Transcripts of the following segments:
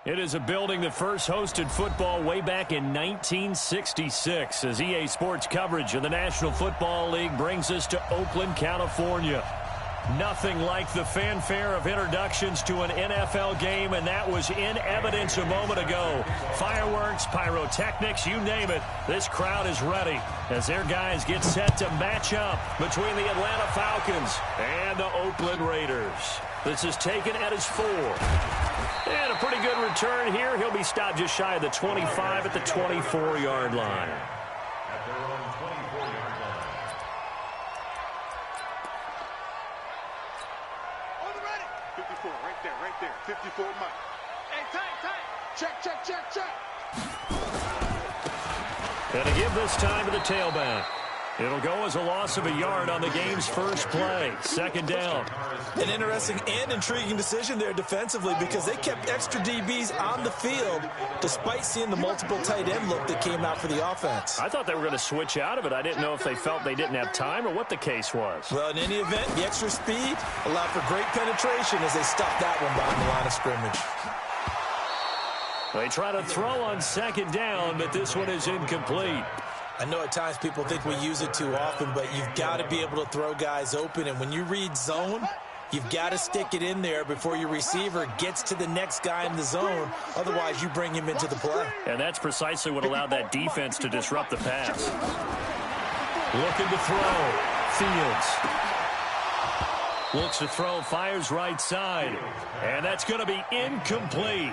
It is a building that first hosted football way back in 1966 as EA Sports coverage of the National Football League brings us to Oakland, California. Nothing like the fanfare of introductions to an NFL game, and that was in evidence a moment ago. Fireworks, pyrotechnics, you name it. This crowd is ready as their guys get set to match up between the Atlanta Falcons and the Oakland Raiders. This is taken at his 4. And a pretty good return here. He'll be stopped just shy of the 25 at the 24-yard line. Right there. 54 Mike. Hey, tight. Check. Gonna give this time to the tailback. It'll go as a loss of a yard on the game's first play. Second down. An interesting and intriguing decision there defensively because they kept extra DBs on the field despite seeing the multiple tight end look that came out for the offense. I thought they were going to switch out of it. I didn't know if they felt they didn't have time or what the case was. Well, in any event, the extra speed allowed for great penetration as they stuffed that one behind the line of scrimmage. They try to throw on second down, but this one is incomplete. I know at times people think we use it too often, but you've got to be able to throw guys open. And when you read zone, you've got to stick it in there before your receiver gets to the next guy in the zone. Otherwise, you bring him into the play. And that's precisely what allowed that defense to disrupt the pass. Looking to throw. Fields. Looks to throw, fires right side. And that's going to be incomplete.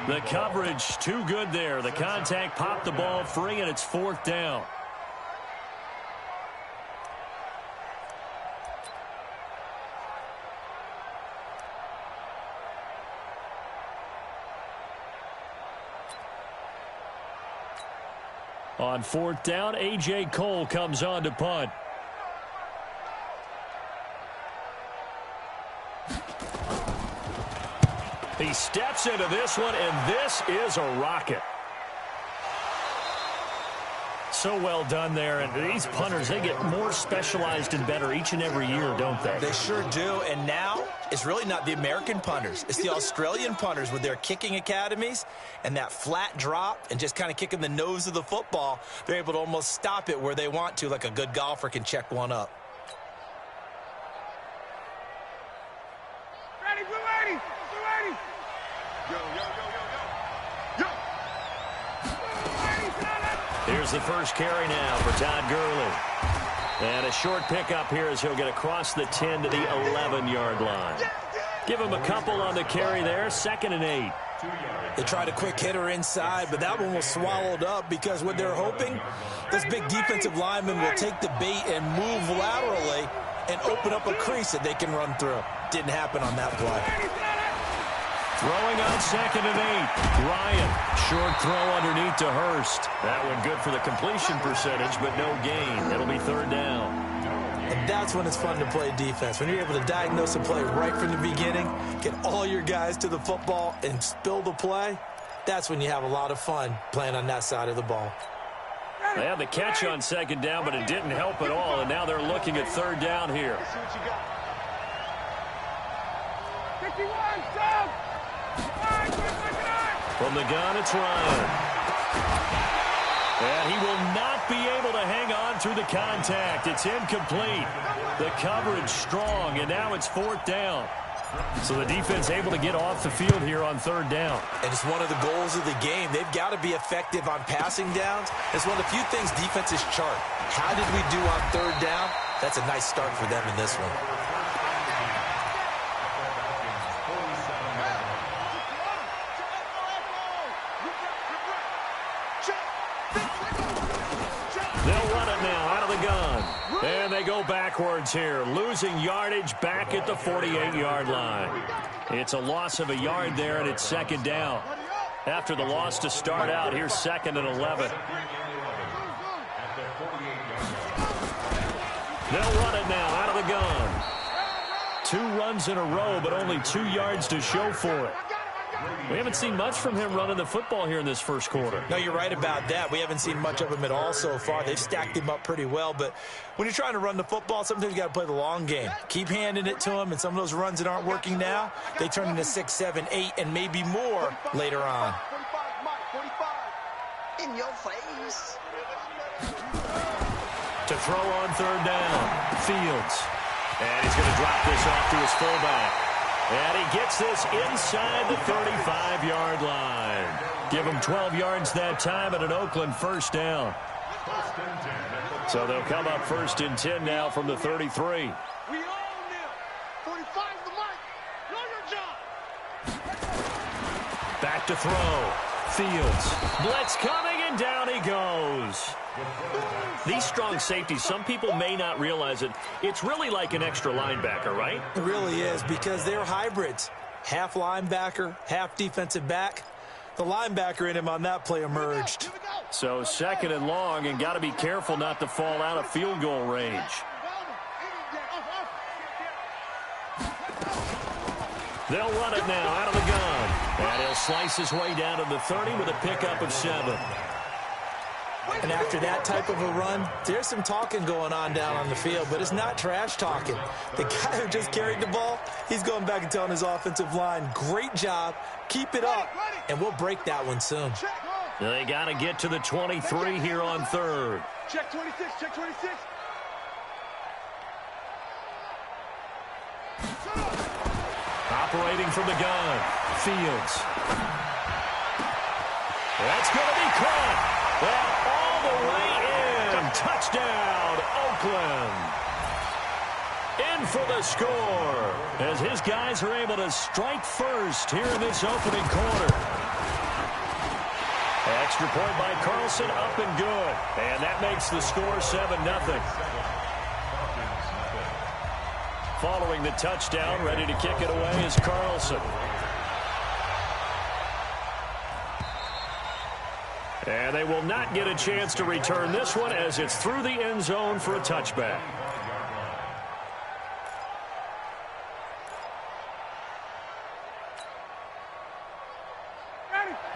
The coverage too good there. The contact popped the ball free, and it's fourth down. On fourth down, A.J. Cole comes on to punt. He steps into this one, and this is a rocket. So well done there. And these punters, they get more specialized and better each and every year, don't they? They sure do. And now it's really not the American punters. It's the Australian punters with their kicking academies and that flat drop and just kind of kicking the nose of the football. They're able to almost stop it where they want to, like a good golfer can check one up. Here's the first carry now for Todd Gurley. And a short pickup here as he'll get across the 10 to the 11-yard line. Give him a couple on the carry there. 2nd and 8. They tried a quick hitter inside, but that one was swallowed up because what they're hoping, this big defensive lineman will take the bait and move laterally and open up a crease that they can run through. Didn't happen on that play. Throwing on 2nd and 8. Ryan, short throw underneath to Hurst. That one good for the completion percentage, but no gain. It'll be 3rd down. And that's when it's fun to play defense. When you're able to diagnose a play right from the beginning, get all your guys to the football and spill the play, that's when you have a lot of fun playing on that side of the ball. They had the catch on 2nd down, but it didn't help at all, and now they're looking at 3rd down here. 51, stop! From the gun, it's Ryan. And he will not be able to hang on through the contact. It's incomplete. The coverage strong, and now it's 4th down. So the defense able to get off the field here on 3rd down. And it's one of the goals of the game. They've got to be effective on passing downs. It's one of the few things defenses chart. How did we do on 3rd down? That's a nice start for them in this one. And they go backwards here, losing yardage back at the 48-yard line. It's a loss of a yard there, and it's 2nd down. After the loss to start out, here's 2nd and 11. They'll run it now out of the gun. 2 runs in a row, but only 2 yards to show for it. We haven't seen much from him running the football here in this first quarter. No, you're right about that. We haven't seen much of him at all so far. They've stacked him up pretty well, but when you're trying to run the football, sometimes you got to play the long game. Keep handing it to him, and some of those runs that aren't working now, they turn into 6, 7, 8, and maybe more later on. 45. In your face. To throw on third down, Fields. And he's going to drop this off to his fullback. And he gets this inside the 35-yard line. Give him 12 yards that time and an Oakland first down. So they'll come up first and 10 now from the 33. We all kneel. 45 the mic. Know your job. Back to throw. Fields. Blitz coming, and down he goes. These strong safeties, some people may not realize it. It's really like an extra linebacker, right? It really is, because they're hybrids. Half linebacker, half defensive back. The linebacker in him on that play emerged. So second and long, and got to be careful not to fall out of field goal range. They'll run it now out of the gun. And he'll slice his way down to the 30 with a pickup of 7. And after that type of a run, there's some talking going on down on the field, but it's not trash talking. The guy who just carried the ball, he's going back and telling his offensive line, great job, keep it up, and we'll break that one soon. They got to get to the 23 here on third. Check 26, check 26. Operating from the gun, Fields. That's going to be caught. Well, all the way in. Touchdown, Oakland. In for the score as his guys are able to strike first here in this opening quarter. Extra point by Carlson, up and good. And that makes the score 7-0. Following the touchdown, ready to kick it away is Carlson. And they will not get a chance to return this one as it's through the end zone for a touchback.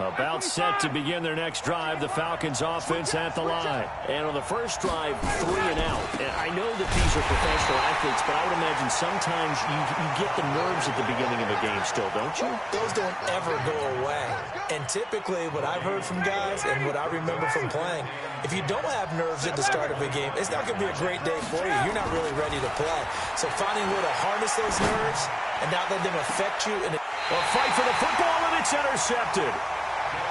About set to begin their next drive, the Falcons offense at the line. And on the first drive, 3 and out. And I know that these are professional athletes, but I would imagine sometimes you get the nerves at the beginning of a game still, don't you? Those don't ever go away. And typically what I've heard from guys and what I remember from playing, if you don't have nerves at the start of a game, it's not going to be a great day for you. You're not really ready to play. So finding a way to harness those nerves and not let them affect you. A fight for the football, and it's intercepted.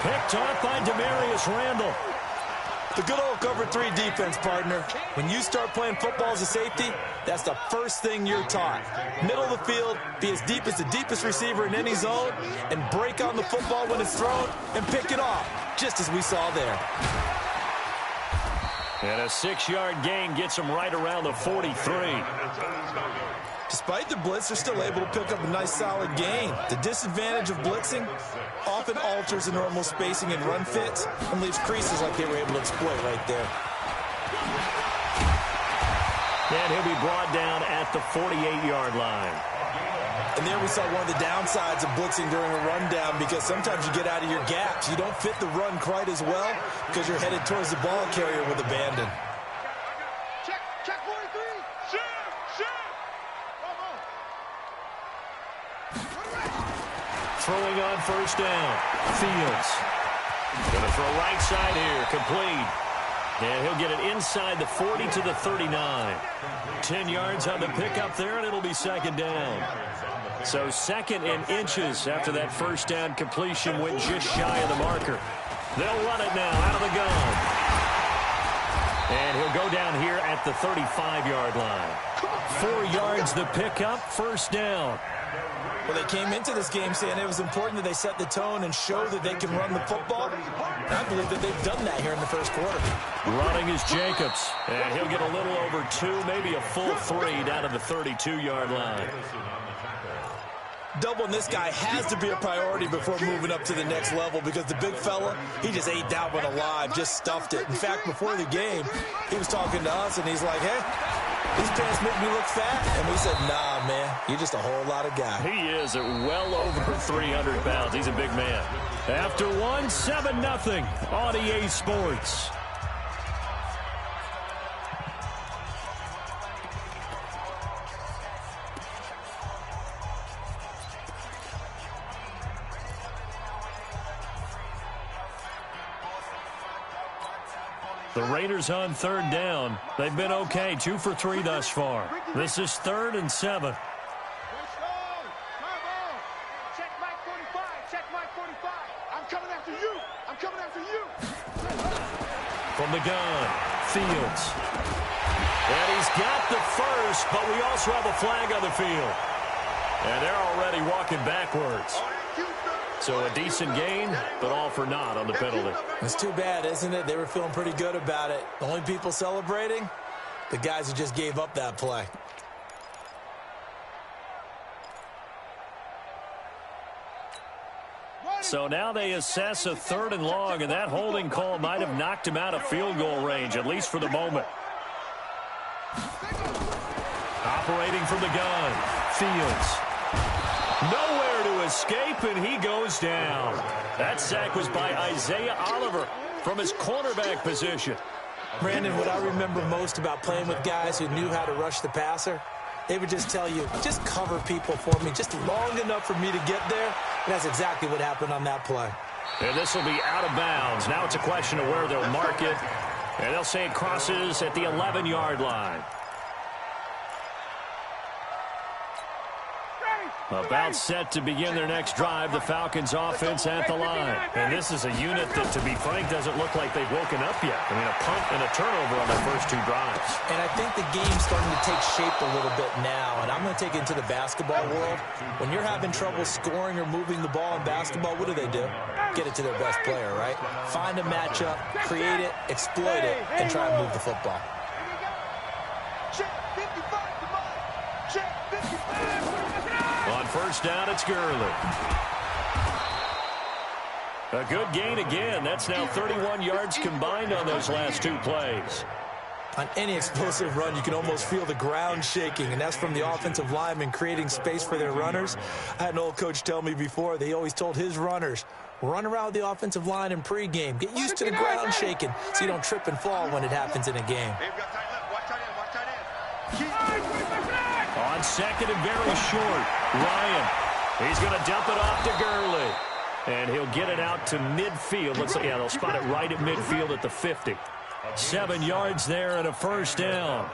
Picked off by Demarius Randall. The good old cover 3 defense, partner. When you start playing football as a safety, that's the first thing you're taught. Middle of the field, be as deep as the deepest receiver in any zone, and break on the football when it's thrown and pick it off, just as we saw there. And a 6-yard gain gets him right around the 43. Despite the blitz, they're still able to pick up a nice solid gain. The disadvantage of blitzing often alters the normal spacing and run fits and leaves creases like they were able to exploit right there. And he'll be brought down at the 48-yard line. And there we saw one of the downsides of blitzing during a rundown, because sometimes you get out of your gaps. You don't fit the run quite as well because you're headed towards the ball carrier with abandon. Check 43. Throwing on first down, Fields. Going to throw right side here, complete. And he'll get it inside the 40 to the 39. 10 yards on the pickup there, and it'll be second down. So second and inches after that first down completion went just shy of the marker. They'll run it now out of the gun. And he'll go down here at the 35-yard line. 4 yards the pickup, first down. Well, they came into this game saying it was important that they set the tone and show that they can run the football. And I believe that they've done that here in the first quarter. Running is Jacobs. And he'll get a little over 2, maybe a full 3 down to the 32-yard line. Doubling this guy has to be a priority before moving up to the next level, because the big fella, he just ate that one alive, just stuffed it. In fact, before the game, he was talking to us, and he's like, hey, these pants make me look fat. And we said, nah, man, you're just a whole lot of guy. He is at well over 300 pounds. He's a big man. After one, 7-0 on EA Sports. The Raiders on third down. They've been okay, 2 for 3 thus far. This is 3rd and 7. Check Mike 45. Check Mike 45. I'm coming after you. I'm coming after you. From the gun, Fields. And he's got the first, but we also have a flag on the field. And they're already walking backwards. So a decent gain, but all for naught on the penalty. It's too bad, isn't it? They were feeling pretty good about it. The only people celebrating, the guys who just gave up that play. So now they assess a 3rd and long, and that holding call might have knocked him out of field goal range, at least for the moment. Operating from the gun, Fields. Nowhere to escape, and he goes down. That sack was by Isaiah Oliver from his cornerback position. Brandon, what I remember most about playing with guys who knew how to rush the passer, they would just tell you, just cover people for me, just long enough for me to get there. And that's exactly what happened on that play. And this will be out of bounds. Now it's a question of where they'll mark it. And they'll say it crosses at the 11-yard line. About set to begin their next drive, the Falcons offense at the line. And this is a unit that, to be frank, doesn't look like they've woken up yet. I mean, a punt and a turnover on their first 2 drives. And I think the game's starting to take shape a little bit now. And I'm going to take it into the basketball world. When you're having trouble scoring or moving the ball in basketball, what do? Get it to their best player, right? Find a matchup, create it, exploit it, and try and move the football. Check 55 to mine. Check 55. On first down, it's Gurley. A good gain again. That's now 31 yards combined on those last 2 plays. On any explosive run, you can almost feel the ground shaking, and that's from the offensive linemen creating space for their runners. I had an old coach tell me before, they always told his runners, run around the offensive line in pregame. Get used to the ground shaking so you don't trip and fall when it happens in a game. On second and very short, Ryan. He's going to dump it off to Gurley. And he'll get it out to midfield. They'll spot it right at midfield at the 50. 7 yards there and a first down.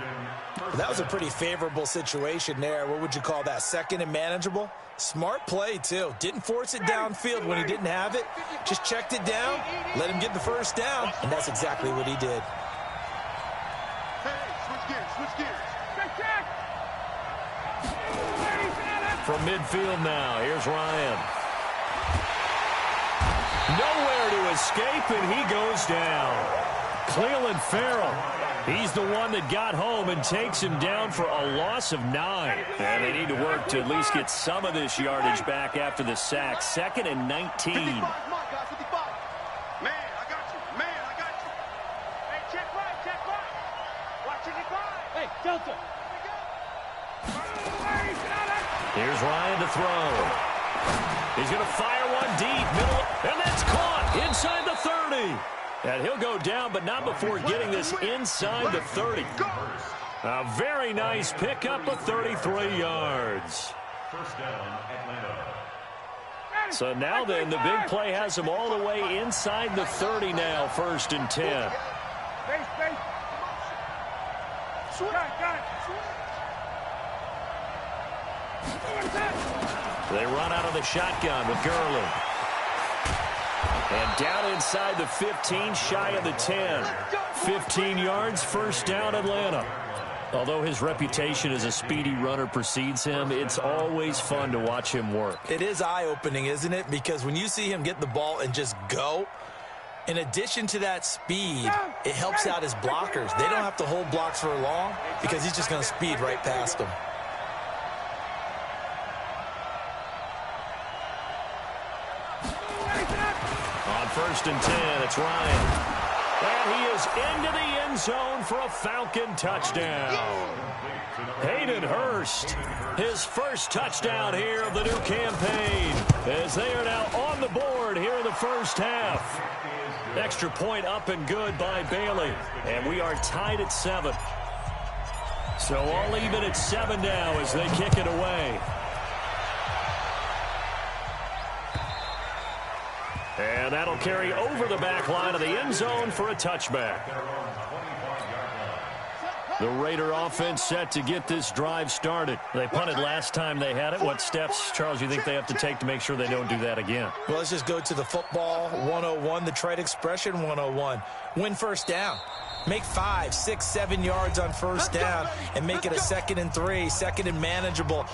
That was a pretty favorable situation there. What would you call that? 2nd and manageable? Smart play, too. Didn't force it downfield when he didn't have it. Just checked it down, let him get the first down, and that's exactly what he did. Switch gears. From midfield now, here's Ryan. Nowhere to escape, and he goes down. Clelin Ferrell, he's the one that got home and takes him down for a loss of 9. And they need to work to at least get some of this yardage back after the sack. 2nd and 19. 55. Man, I got you. Hey, check right. Watch it, hey, Delta. Here's Ryan to throw. He's going to fire one deep, middle, and that's caught inside the 30. And he'll go down, but not before getting this inside the 30. A very nice pickup of 33 yards. First down, Atlanta. So now then, the big play has him all the way inside the 30 now, 1st and 10. They run out of the shotgun with Gurley. And down inside the 15, shy of the 10. 15 yards, first down, Atlanta. Although his reputation as a speedy runner precedes him, it's always fun to watch him work. It is eye-opening, isn't it? Because when you see him get the ball and just go, in addition to that speed, it helps out his blockers. They don't have to hold blocks for long because he's just going to speed right past them. On 1st and 10, it's Ryan. And he is into the end zone for a Falcon touchdown. Hayden Hurst, his first touchdown here of the new campaign, as they are now on the board here in the first half. Extra point up and good by Bailey, and we are tied at 7. So all even at 7 now as they kick it away. And that'll carry over the back line of the end zone for a touchback. The Raider offense set to get this drive started. They punted last time they had it. What steps, Charles, you think they have to take to make sure they don't do that again? Well, let's just go to the football 101, the trade expression 101. Win first down. Make 5, 6, 7 yards on first down and make it a 2nd and 3, 2nd and manageable.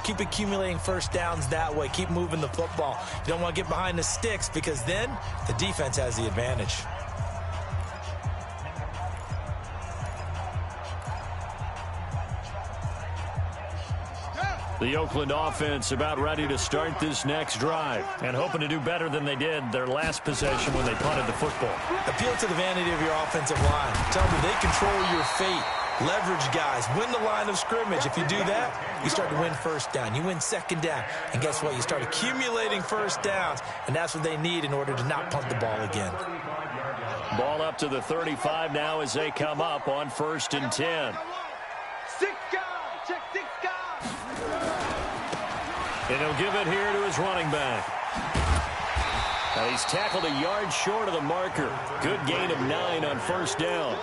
Keep accumulating first downs that way. Keep moving the football. You don't want to get behind the sticks because then the defense has the advantage. The Oakland offense about ready to start this next drive and hoping to do better than they did their last possession when they punted the football. Appeal to the vanity of your offensive line. Tell them they control your fate. Leverage guys. Win the line of scrimmage. If you do that, you start to win first down. You win second down. And guess what? You start accumulating first downs. And that's what they need in order to not punt the ball again. Ball up to the 35 now as they come up on 1st and 10. 6 guys. Check 6 guys. And he'll give it here to his running back. Now he's tackled a yard short of the marker. Good gain of 9 on first down.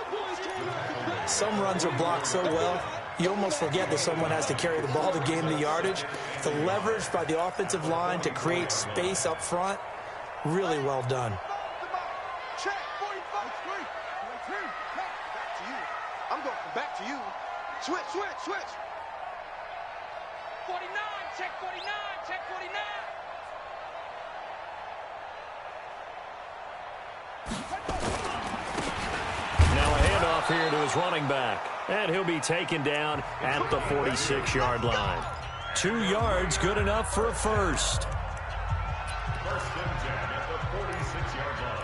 Some runs are blocked so well, you almost forget that someone has to carry the ball to gain the yardage. The leverage by the offensive line to create space up front, really well done. Check 45. Back to you. I'm going back to you. Switch. 49. Check 49. Check 49. Now a handoff here to his running back. And he'll be taken down at the 46-yard line. 2 yards, good enough for a first. First and 10 at the 46-yard line.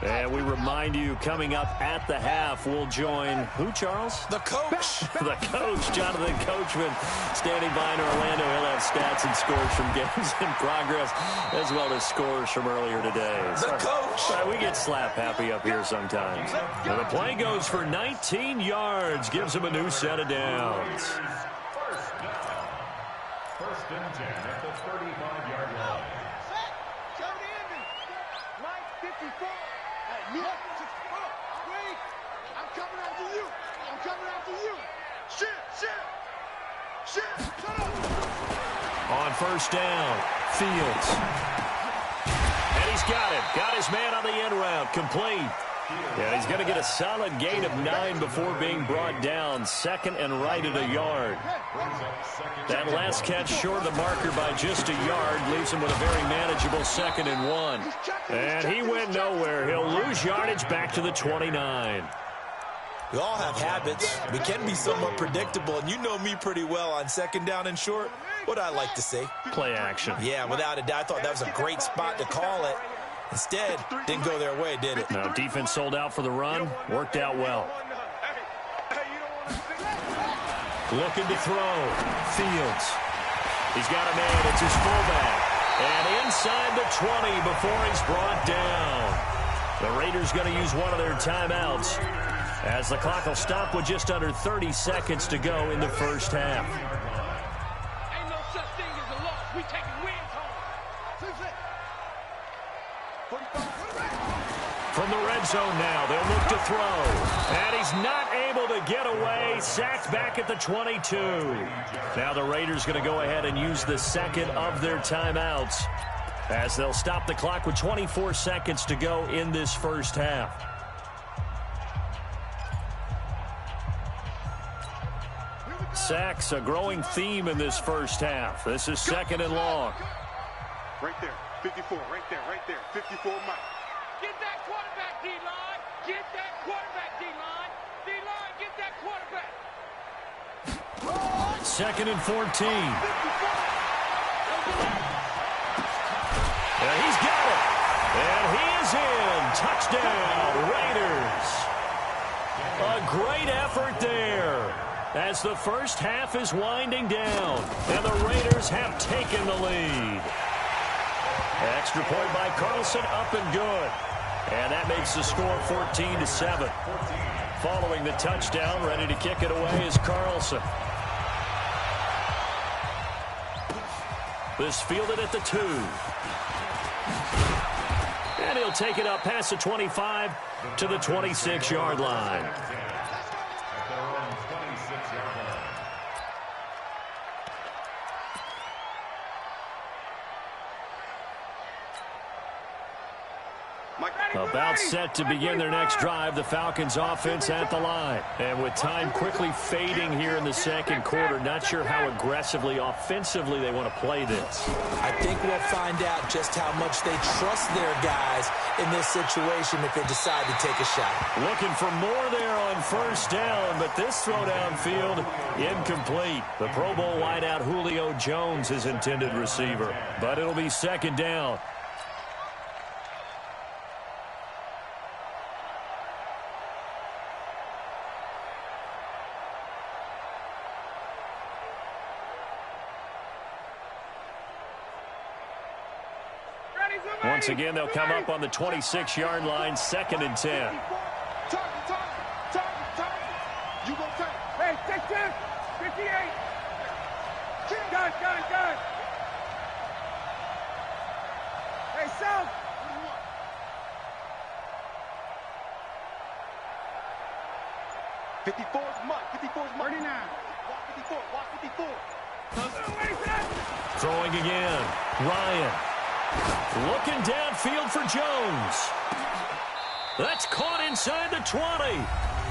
And we remind you, coming up at the half, we'll join who, Charles? The coach. The coach, Jonathan Coachman, standing by in Orlando. He'll have stats and scores from games in progress, as well as scores from earlier today. The coach. We get slap happy up here sometimes. Now the play goes for 19 yards, gives him a new set of downs. First down. First and 10 at the 35-yard line. Show the ending. Mike 54. Look, wait. I'm coming after you. Shit. Shut up. On first down, Fields. And he's got it. Got his man on the end route. Complete. Yeah, he's going to get a solid gain of 9 before being brought down. 2nd and right at a yard. That last catch short of the marker by just a yard leaves him with a very manageable 2nd and 1. And he went nowhere. He'll lose yardage back to the 29. We all have habits. We can be somewhat predictable, and you know me pretty well on 2nd down and short. What I like to say? Play action. Yeah, without a doubt. I thought that was a great spot to call it. Instead, didn't go their way, did it? No, defense sold out for the run. Worked out well. Looking to throw. Fields. He's got a man. It's his fullback. And inside the 20 before he's brought down. The Raiders going to use one of their timeouts as the clock will stop with just under 30 seconds to go in the first half. Ain't no such thing as a loss. We taking wins home. From the red zone now, they'll look to throw. And he's not able to get away. Sacked back at the 22. Now the Raiders going to go ahead and use the second of their timeouts as they'll stop the clock with 24 seconds to go in this first half. Sacks, a growing theme in this first half. This is 2nd and long. Right there. 54. Right there. 54 Mike. Get that quarterback, D-line. Get that quarterback, D-line. D-line, get that quarterback. 2nd and 14. And he's got it. And he is in. Touchdown, Raiders. A great effort there as the first half is winding down, and the Raiders have taken the lead. Extra point by Carlson, up and good. And that makes the score 14-7. Following the touchdown, ready to kick it away is Carlson. This fielded at the 2. And he'll take it up past the 25 to the 26-yard line. About set to begin their next drive, the Falcons offense at the line. And with time quickly fading here in the second quarter, not sure how aggressively, offensively they want to play this. I think we'll find out just how much they trust their guys in this situation if they decide to take a shot. Looking for more there on first down, but this throw downfield incomplete. The Pro Bowl wideout Julio Jones is intended receiver, but it'll be second down. Once again, they'll come up on the 26-yard line, 2nd and 10. You go take. Hey, take 10. 58. Gun. Hey, South. 54 is Mike. 54 is Mike. 39. Walk 54. Throwing again. Ryan. Looking downfield for Jones. That's caught inside the 20.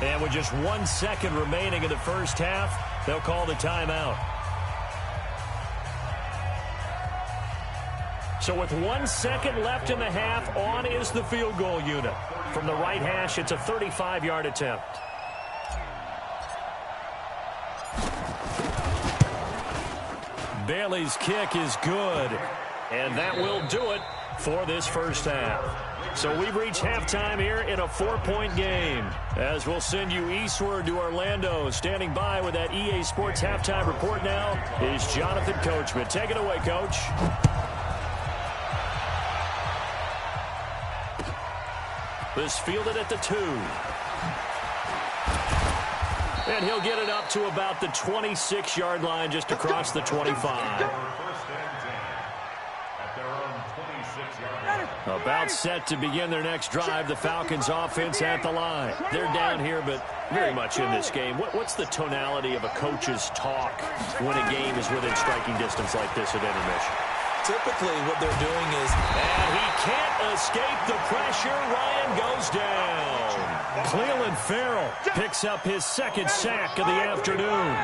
And with just 1 second remaining in the first half, they'll call the timeout. So with 1 second left in the half, on is the field goal unit. From the right hash, it's a 35-yard attempt. Bailey's kick is good. And that will do it for this first half. So we've reached halftime here in a 4-point game. As we'll send you eastward to Orlando. Standing by with that EA Sports halftime report now is Jonathan Coachman. Take it away, Coach. This fielded at the 2. And he'll get it up to about the 26-yard line, just across the 25. About set to begin their next drive, the Falcons offense at the line. They're down here, but very much in this game. What's the tonality of a coach's talk when a game is within striking distance like this at intermission? Typically, what they're doing is... And he can't escape the pressure. Ryan goes down. Clelin Ferrell picks up his 2nd sack of the afternoon.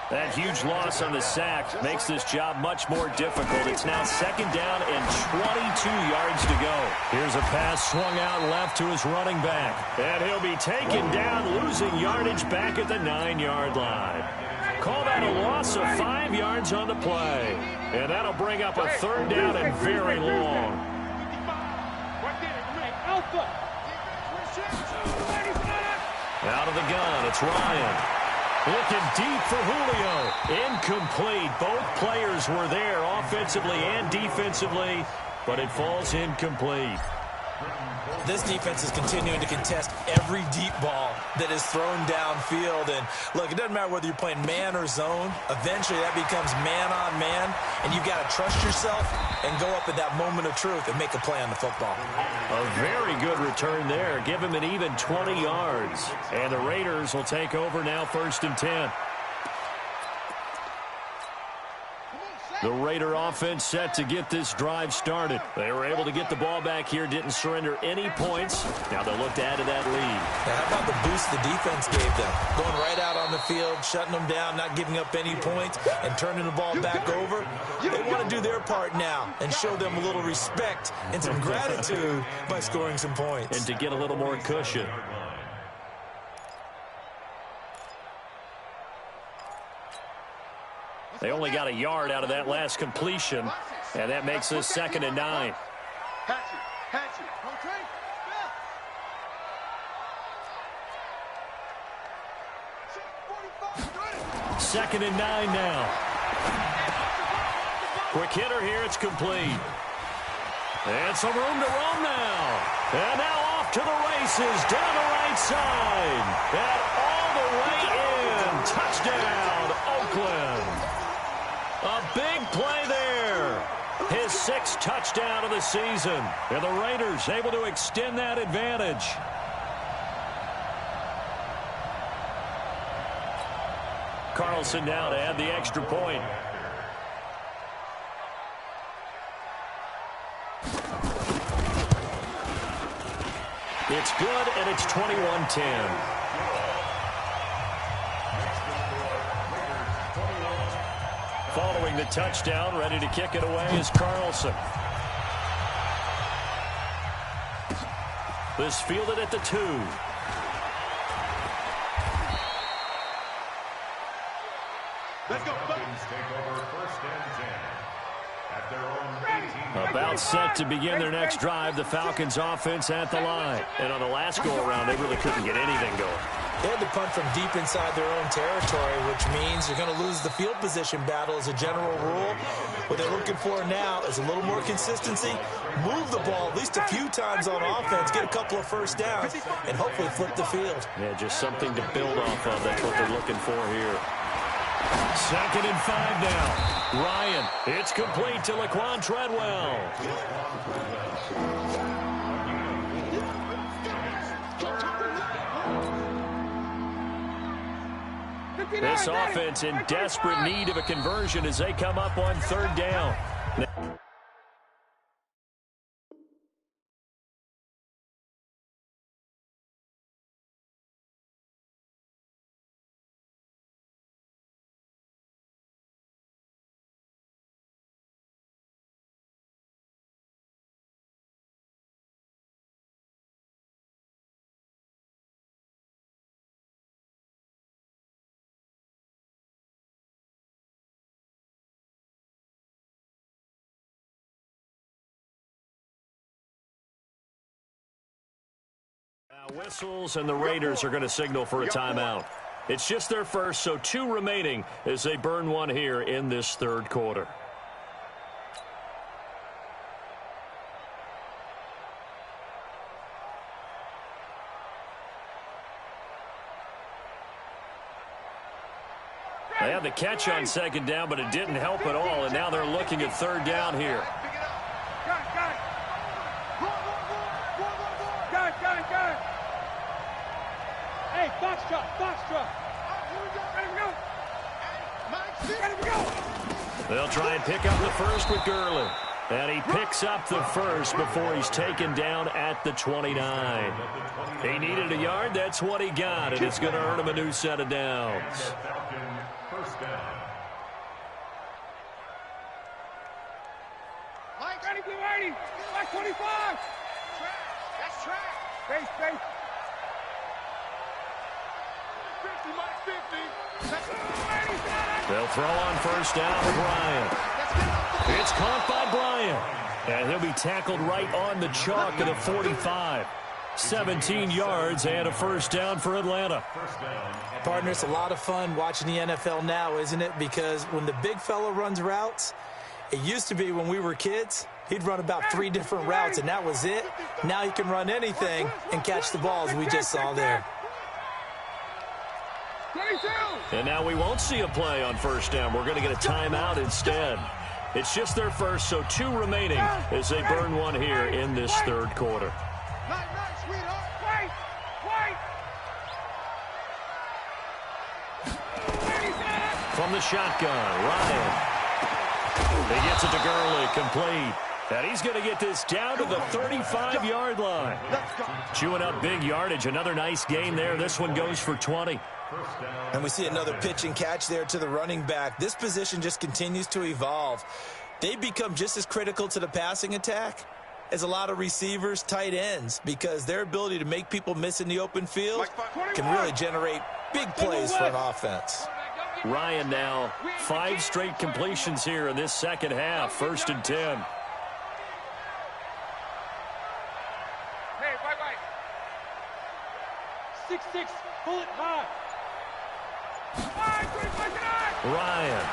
That huge loss on the sack makes this job much more difficult. It's now 2nd down and 22 yards to go. Here's a pass swung out left to his running back. And he'll be taken down, losing yardage back at the 9-yard line. Call that a loss of 5 yards on the play. And that'll bring up a 3rd down and very long. Out of the gun, it's Ryan. Looking deep for Julio. Incomplete. Both players were there offensively and defensively, but it falls incomplete. This defense is continuing to contest every deep ball that is thrown downfield. And look, it doesn't matter whether you're playing man or zone. Eventually that becomes man on man, and you've got to trust yourself and go up at that moment of truth and make a play on the football. A very good return there. Give him an even 20 yards. And the Raiders will take over now, 1st and 10. The Raider offense set to get this drive started. They were able to get the ball back here, didn't surrender any points. Now they'll look to add to that lead. Now, how about the boost the defense gave them? Going right out on the field, shutting them down, not giving up any points, and turning the ball back over. They want to do their part now and show them a little respect and some gratitude by scoring some points. And to get a little more cushion. They only got a yard out of that last completion, and that makes us 2nd and 9. Hatch Second and 9 now. Quick hitter here. It's complete. And some room to roam now. And now off to the races down the right side. And all the way in. Touchdown, Oakland. A big play there. His 6th touchdown of the season. And the Raiders able to extend that advantage. Carlson now to add the extra point. It's good, and it's 21-10. Following the touchdown, ready to kick it away is Carlson. This fielded at the 2. Let's go. Take over 1st and 10 at their own 18. About set to begin their next drive, the Falcons offense at the line. And on the last go-around, they really couldn't get anything going. They had to punt from deep inside their own territory, which means you're going to lose the field position battle as a general rule. What they're looking for now is a little more consistency, move the ball at least a few times on offense, get a couple of first downs, and hopefully flip the field. Yeah, just something to build off of. That's what they're looking for here. 2nd and 5 now. Ryan, it's complete to Laquan Treadwell. This offense in desperate need of a conversion as they come up on 3rd down. Whistles, and the Raiders are going to signal for a timeout. It's just their first, so 2 remaining as they burn one here in this 3rd quarter. They had the catch on 2nd down, but it didn't help at all, and now they're looking at 3rd down here. Hey, box truck. Let him go. They'll try and pick up the first with Gurley. And he picks up the first before he's taken down at the 29. He needed a yard. That's what he got, and it's going to earn him a new set of downs. First down. Mike, ready, get ready. Mike, 25. That's track. Base. 50, Mike, 50. They'll throw on first down with Ryan. It's caught by Bryant. And he'll be tackled right on the chalk at the 45. 17 yards and a first down for Atlanta. Partner, it's a lot of fun watching the NFL now, isn't it? Because when the big fella runs routes, it used to be when we were kids, he'd run about 3 different routes, and that was it. Now he can run anything and catch the balls we just saw there. And now we won't see a play on first down. We're going to get a timeout instead. It's just their first, so 2 remaining as they burn one here in this 3rd quarter. From the shotgun, Ryan. He gets it to Gurley, complete. And he's going to get this down to the 35-yard line. Chewing up big yardage. Another nice gain there. This one goes for 20. And we see another pitch and catch there to the running back. This position just continues to evolve. They become just as critical to the passing attack as a lot of receivers, tight ends, because their ability to make people miss in the open field can really generate big plays for an offense. Ryan now 5 straight completions here in this second half. 1st and 10. 6'6", pull it high. Ryan.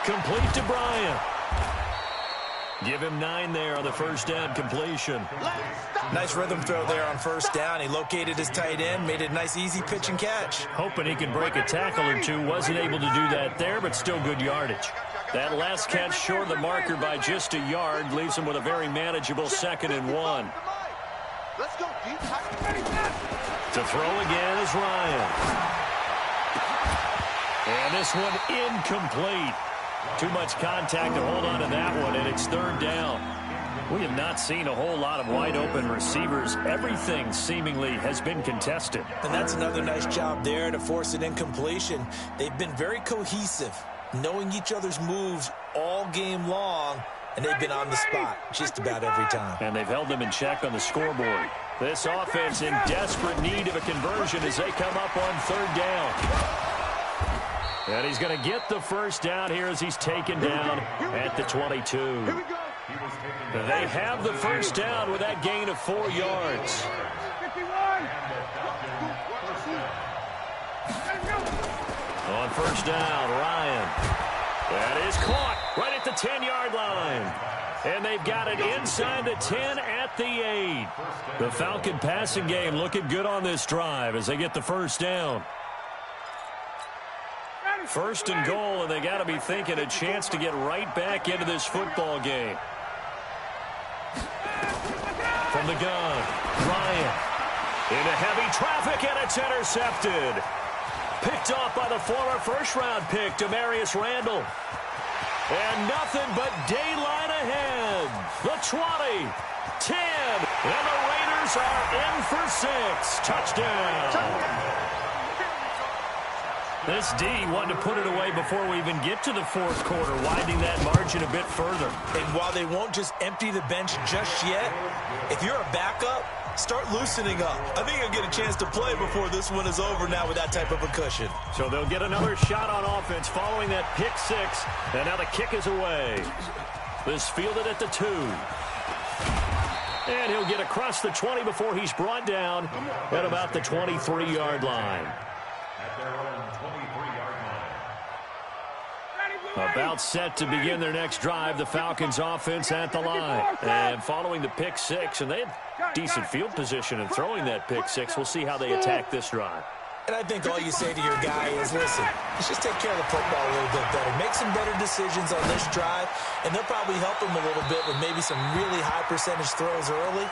Complete to Bryant. Give him 9 there on the first down completion. Nice rhythm throw there on first down. He located his tight end, made it a nice easy pitch and catch. Hoping he can break a tackle or two. Wasn't able to do that there, but still good yardage. That last catch short of the marker by just a yard leaves him with a very manageable 2nd and 1. Let's go deep. To throw again is Ryan. And this one incomplete. Too much contact to hold on to that one, and it's 3rd down. We have not seen a whole lot of wide-open receivers. Everything seemingly has been contested. And that's another nice job there to force an incompletion. They've been very cohesive, knowing each other's moves all game long, and they've been on the spot just about every time. And they've held them in check on the scoreboard. This offense in desperate need of a conversion as they come up on 3rd down. And he's going to get the first down here as he's taken down at the 22. They have the first down with that gain of 4 yards. On first down, Ryan. That is caught right at the 10-yard line. And they've got it inside the 10 at the 8. The Falcon passing game looking good on this drive as they get the first down. 1st and goal, and they got to be thinking a chance to get right back into this football game. From the gun, Ryan. Into heavy traffic, and it's intercepted. Picked off by the former first-round pick, Damarius Randall. And nothing but daylight ahead. The 20, 10, and the Raiders are in for 6. Touchdown. This D wanted to put it away before we even get to the 4th quarter, widening that margin a bit further. And while they won't just empty the bench just yet, if you're a backup, start loosening up. I think you'll get a chance to play before this one is over now with that type of a cushion. So they'll get another shot on offense following that pick 6, and now the kick is away. This fielded at the 2. And he'll get across the 20 before he's brought down at about the 23-yard line. About set to begin their next drive, the Falcons offense at the line. And following the pick 6, and they had decent field position in throwing that pick 6. We'll see how they attack this drive. And I think all you say to your guy is, listen, let's just take care of the football a little bit better. Make some better decisions on this drive, and they'll probably help him a little bit with maybe some really high percentage throws early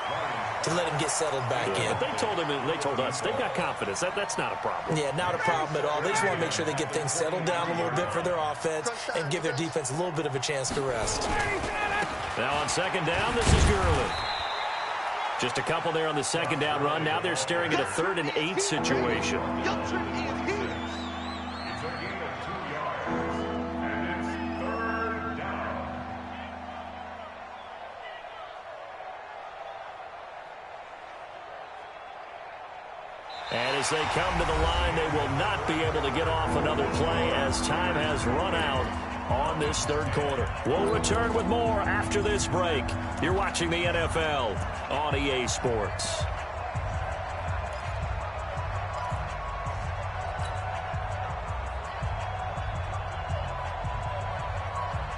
to let him get settled back in. But they told us they've got confidence. That's not a problem. Yeah, not a problem at all. They just want to make sure they get things settled down a little bit for their offense and give their defense a little bit of a chance to rest. Now on 2nd down, this is Gurley. Just a couple there on the 2nd down run. Now they're staring at a 3rd and 8 situation. It's a gain of 2 yards, and it's 3rd down. And as they come to the line, they will not be able to get off another play as time has run out on this 3rd quarter. We'll return with more after this break. You're watching the NFL on EA Sports.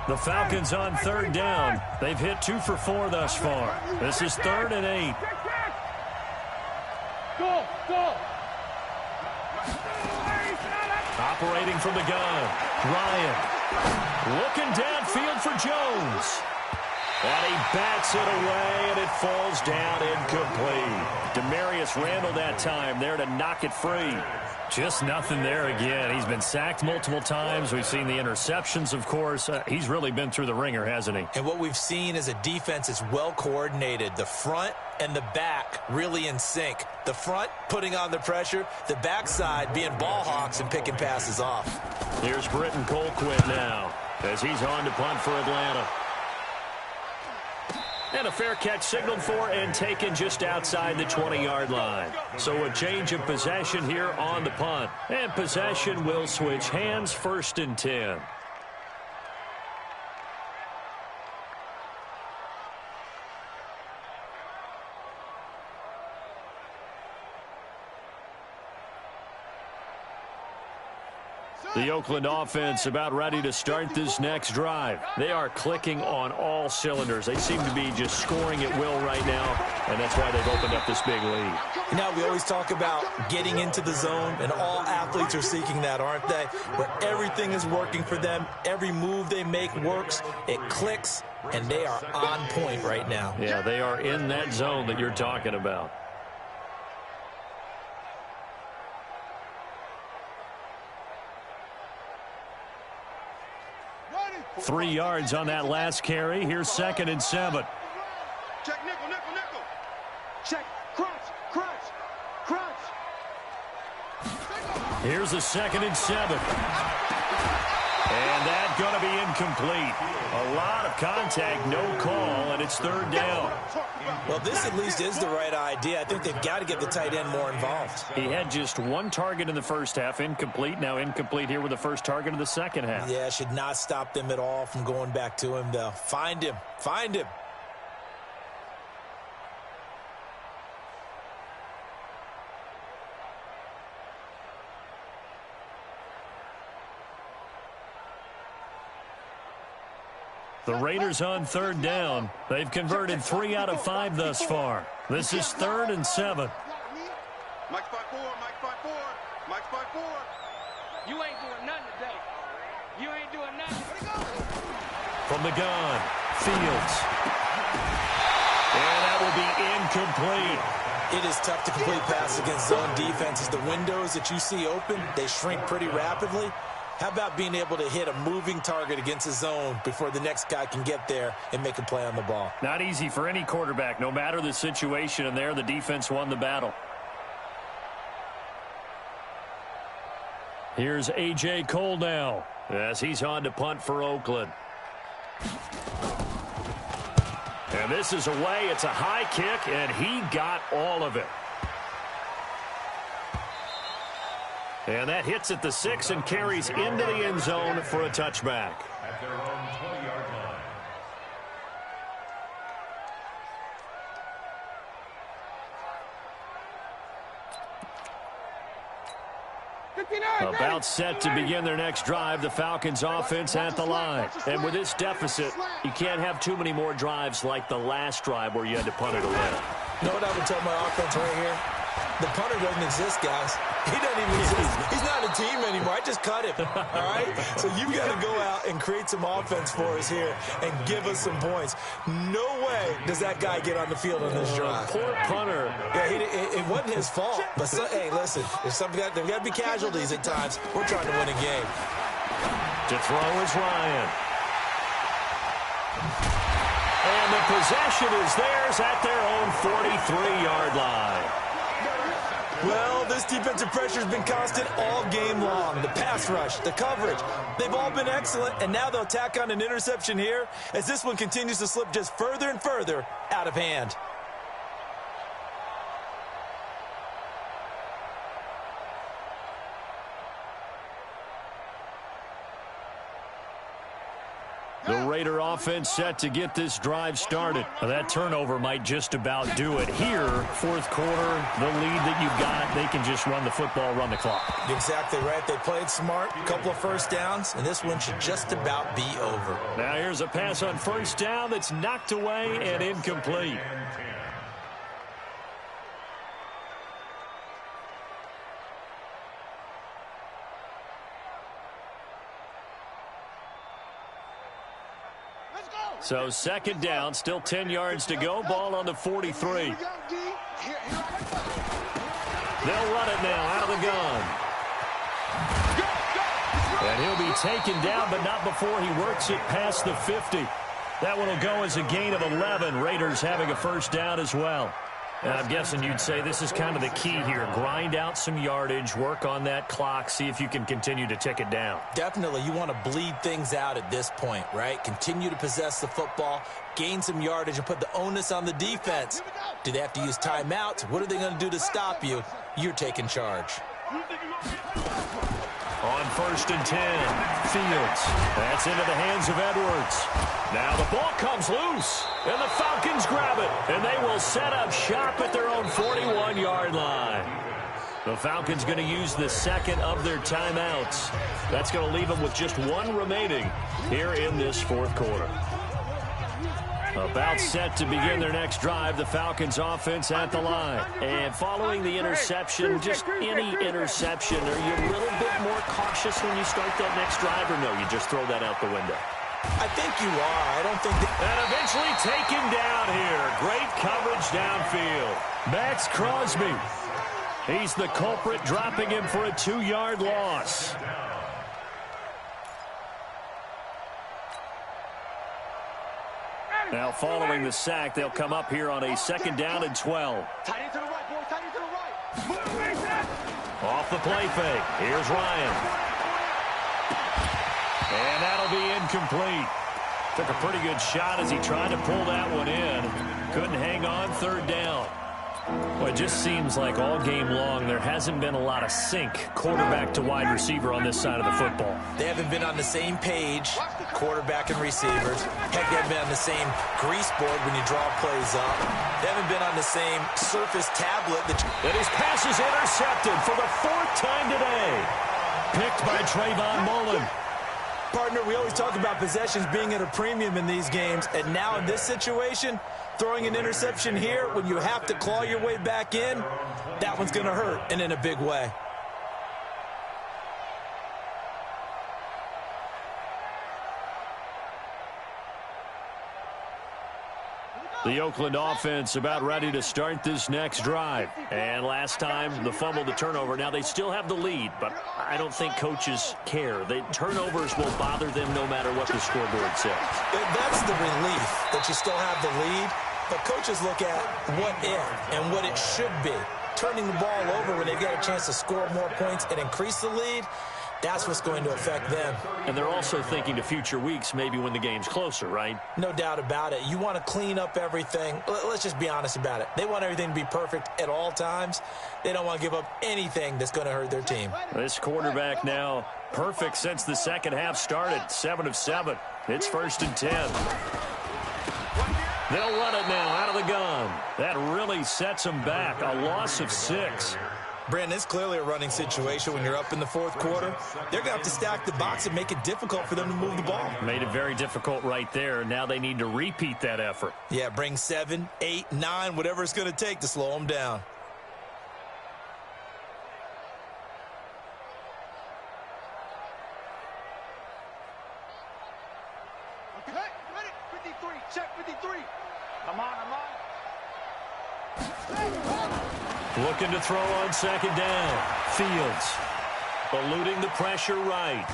The Falcons on 3rd down. They've hit 2 for 4 thus far. This is 3rd and 8. Go! Operating from the gun, Ryan. Looking downfield for Jones. And he bats it away, and it falls down incomplete. Damarius Randall that time there to knock it free. Just nothing there again. He's been sacked multiple times. We've seen the interceptions, of course. He's really been through the ringer, hasn't he? And what we've seen is a defense that's well coordinated. The front and the back really in sync. The front putting on the pressure, the backside being ball hawks and picking passes off. Here's Britton Colquitt now as he's on to punt for Atlanta. And a fair catch signaled for and taken just outside the 20-yard line. So a change of possession here on the punt. And possession will switch hands, 1st and 10. The Oakland offense about ready to start this next drive. They are clicking on all cylinders. They seem to be just scoring at will right now, and that's why they've opened up this big lead. Now, we always talk about getting into the zone, and all athletes are seeking that, aren't they? Where everything is working for them. Every move they make works. It clicks, and they are on point right now. Yeah, they are in that zone that you're talking about. 3 yards on that last carry. Here's 2nd and 7. Check nickel, nickel, nickel. Check crunch, crunch, crunch. Here's the 2nd and 7. And that's going to be incomplete. A lot of contact, no call, and it's 3rd down. Well, this at least is the right idea. I think they've got to get the tight end more involved. He had just 1 target in the first half, incomplete. Now incomplete here with the first target of the second half. Yeah, should not stop them at all from going back to him, though. Find him. Find him. The Raiders on 3rd down. They've converted 3 out of 5 thus far. This is 3rd and 7. Mike 5-4, Mike 5-4, Mike 5-4. You ain't doing nothing today. You ain't doing nothing. From the gun, Fields. And that will be incomplete. It is tough to complete passes against zone defenses. The windows that you see open, they shrink pretty rapidly. How about being able to hit a moving target against a zone before the next guy can get there and make a play on the ball? Not easy for any quarterback, no matter the situation, and there the defense won the battle. Here's A.J. Cole now as he's on to punt for Oakland. And this is away. It's a high kick, and he got all of it. And that hits at the 6 and carries into the end zone for a touchback. At their own 20-yard line. About set to begin their next drive, the Falcons offense at the line. And with this deficit, you can't have too many more drives like the last drive where you had to punt it away. You know what I would tell my offense right here? The punter doesn't exist, guys. He doesn't even exist. He's not a team anymore. I just cut him, all right? So you've got to go out and create some offense for us here and give us some points. No way does that guy get on the field on this drive. Poor punter. Yeah, it wasn't his fault. But, hey, listen, there's got to be casualties at times. We're trying to win a game. To throw is Ryan. And the possession is theirs at their own 43-yard line. Well, this defensive pressure has been constant all game long. The pass rush, the coverage, they've all been excellent, and now they'll tack on an interception here as this one continues to slip just further and further out of hand. The Raider offense set to get this drive started. Now, that turnover might just about do it. Here, 4th quarter, the lead that you've got, they can just run the football, run the clock. Exactly right. They played smart, a couple of first downs, and this one should just about be over. Now here's a pass on 1st down that's knocked away and incomplete. So 2nd down, still 10 yards to go. Ball on the 43. They'll run it now out of the gun. And he'll be taken down, but not before he works it past the 50. That one will go as a gain of 11. Raiders having a 1st down as well. And I'm guessing you'd say this is kind of the key here. Grind out some yardage, work on that clock, see if you can continue to tick it down. Definitely. You want to bleed things out at this point, right? Continue to possess the football, gain some yardage, and put the onus on the defense. Do they have to use timeouts? What are they going to do to stop you? You're taking charge. On 1st and 10, Fields. That's into the hands of Edwards. Now the ball comes loose, and the Falcons grab it, and they will set up shop at their own 41-yard line. The Falcons going to use the second of their timeouts. That's going to leave them with just one remaining here in this fourth quarter. About set to begin their next drive, the Falcons offense at the line. And following the interception, just any interception, are you a little bit more cautious when you start that next drive, or no, you just throw that out the window? I think you are. I don't think that... And eventually taken down here. Great coverage downfield. Max Crosby. He's the culprit, dropping him for a 2-yard loss. Now following the sack, they'll come up here on a 2nd down and 12. Tight end to the right, boy. Tight end to the right. Off the play fake. Here's Ryan. And that'll be incomplete. Took a pretty good shot as he tried to pull that one in. Couldn't hang on 3rd down. Well, it just seems like all game long there hasn't been a lot of sync quarterback to wide receiver on this side of the football. They haven't been on the same page, quarterback and receivers. Heck, they haven't been on the same grease board when you draw plays up. They haven't been on the same surface tablet. And his pass is intercepted for the 4th time today. Picked by Trayvon Mullen. Partner, we always talk about possessions being at a premium in these games, and now in this situation, throwing an interception here when you have to claw your way back in, that one's going to hurt, and in a big way. The Oakland offense about ready to start this next drive. And last time, the fumble, the turnover. Now, they still have the lead, but I don't think coaches care. The turnovers will bother them no matter what the scoreboard says. That's the relief that you still have the lead, but coaches look at what if and what it should be. Turning the ball over when they've got a chance to score more points and increase the lead, that's what's going to affect them. And they're also thinking to future weeks, maybe when the game's closer, right? No doubt about it. You want to clean up everything. Let's just be honest about it. They want everything to be perfect at all times. They don't want to give up anything that's going to hurt their team. This quarterback now perfect since the second half started. 7 of 7. It's 1st and 10. They'll run it now out of the gun. That really sets them back. A loss of 6. Brandon, it's clearly a running situation when you're up in the 4th quarter. They're going to have to stack the box and make it difficult for them to move the ball. Made it very difficult right there. Now they need to repeat that effort. Yeah, bring 7, 8, 9, whatever it's going to take to slow them down. Okay, ready. 53. Check 53. Come on, come on. Looking to throw on 2nd down. Fields eluding the pressure right.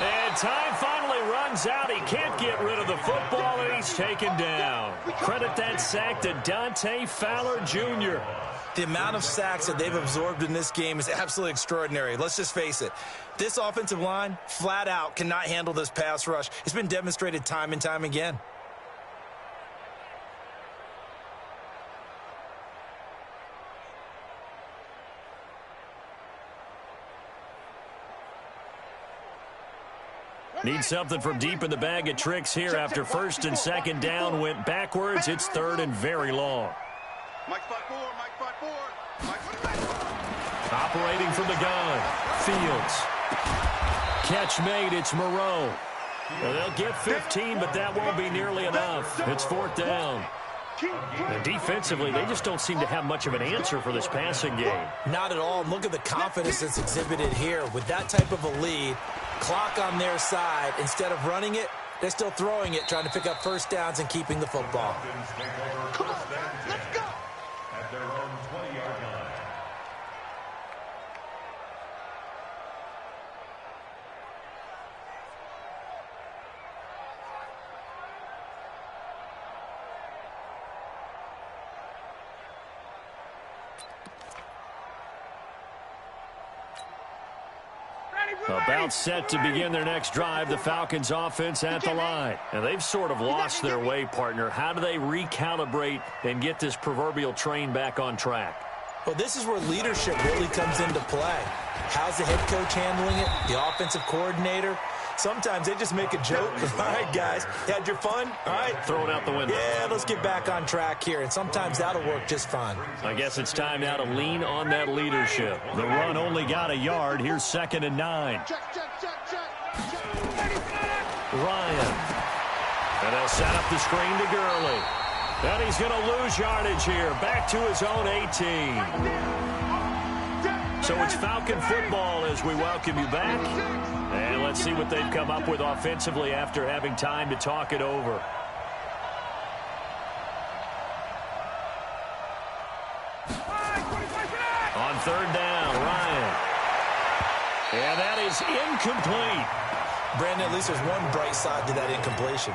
And time finally runs out. He can't get rid of the football, and he's taken down. Credit that sack to Dante Fowler Jr. The amount of sacks that they've absorbed in this game is absolutely extraordinary. Let's just face it. This offensive line, flat out, cannot handle this pass rush. It's been demonstrated time and time again. Need something from deep in the bag of tricks here after 1st and 2nd down went backwards. It's 3rd and very long. Mike 5-4, Mike 5-4. Operating from the gun. Fields. Catch made. It's Moreau. Well, they'll get 15, but that won't be nearly enough. It's 4th down. And defensively, they just don't seem to have much of an answer for this passing game. Not at all. And look at the confidence that's exhibited here. With that type of a lead, clock on their side, instead of running it, they're still throwing it, trying to pick up 1st downs and keeping the football. Come on, let's go. At their own 20-yard line. About set to begin their next drive, the Falcons offense at the line. And they've sort of lost their way, partner. How do they recalibrate and get this proverbial train back on track? Well, this is where leadership really comes into play. How's the head coach handling it? The offensive coordinator? Sometimes they just make a joke. All right, guys, you had your fun? All right. Throw it out the window. Yeah, let's get back on track here, and sometimes that'll work just fine. I guess it's time now to lean on that leadership. The run only got a yard. Here's 2nd and 9. Ryan. And they'll set up the screen to Gurley. And he's going to lose yardage here. Back to his own 18. So it's Falcon football as we welcome you back. And let's see what they've come up with offensively after having time to talk it over. On 3rd down, Ryan. And that is incomplete. Brandon, at least there's one bright side to that incompletion.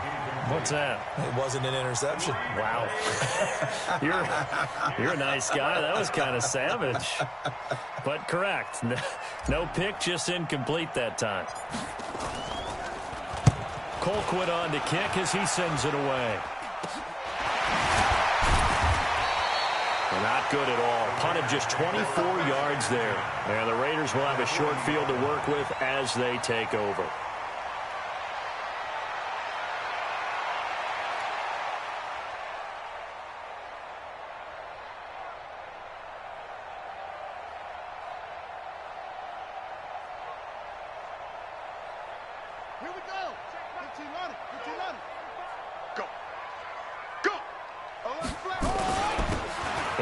What's that? It wasn't an interception. Wow. You're a nice guy. That was kind of savage. But correct. No pick, just incomplete that time. Colquitt on to kick as he sends it away. Not good at all. Punted just 24 yards there. And the Raiders will have a short field to work with as they take over. Here we go. 15 on it. 15 on it. Go. Go.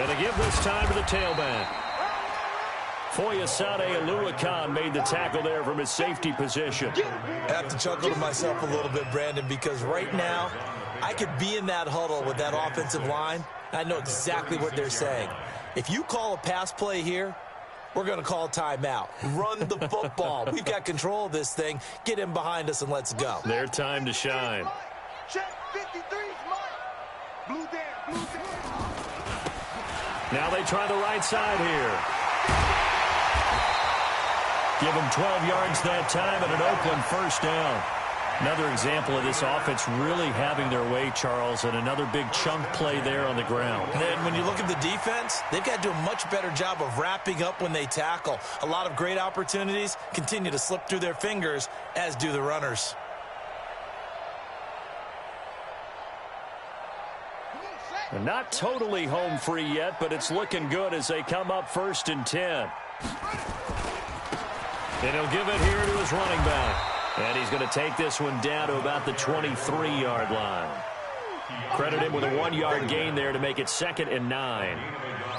And to give this time to the tailback. Foyesade Oluwakan made the tackle there from his safety position. I have to chuckle to myself a little bit, Brandon, because right now I could be in that huddle with that offensive line. I know exactly what they're saying. If you call a pass play here, we're going to call a timeout. Run the football. We've got control of this thing. Get in behind us and let's go. Their time to shine. Check 53 is mine. Blue down. Blue down. Now they try the right side here. Give them 12 yards that time and an Oakland 1st down. Another example of this offense really having their way, Charles, and another big chunk play there on the ground. And then when you look at the defense, they've got to do a much better job of wrapping up when they tackle. A lot of great opportunities continue to slip through their fingers, as do the runners. And not totally home free yet, but it's looking good as they come up 1st and 10. And he'll give it here to his running back. And he's going to take this one down to about the 23-yard line. Credit him with a 1-yard gain there to make it 2nd and 9.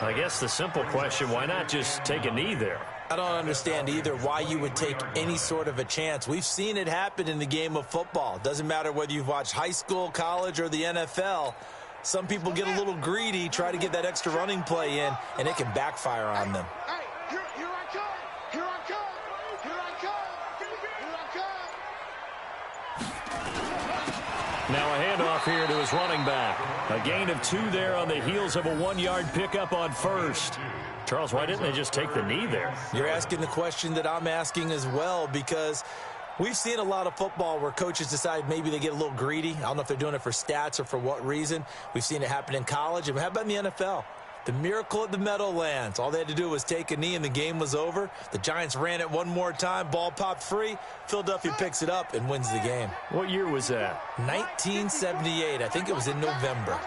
I guess the simple question, why not just take a knee there? I don't understand either why you would take any sort of a chance. We've seen it happen in the game of football. It doesn't matter whether you've watched high school, college, or the NFL. Some people get a little greedy, try to get that extra running play in, and it can backfire on them. Hey, here I come. Here I come. Here I come. Here I come. Now a handoff here to his running back. A gain of 2 there on the heels of a 1-yard pickup on 1st. Charles, why didn't they just take the knee there? You're asking the question that I'm asking as well, because we've seen a lot of football where coaches decide maybe they get a little greedy. I don't know if they're doing it for stats or for what reason. We've seen it happen in college. And how about in the NFL? The miracle at the Meadowlands. All they had to do was take a knee and the game was over. The Giants ran it one more time. Ball popped free. Philadelphia picks it up and wins the game. What year was that? 1978. I think it was in November.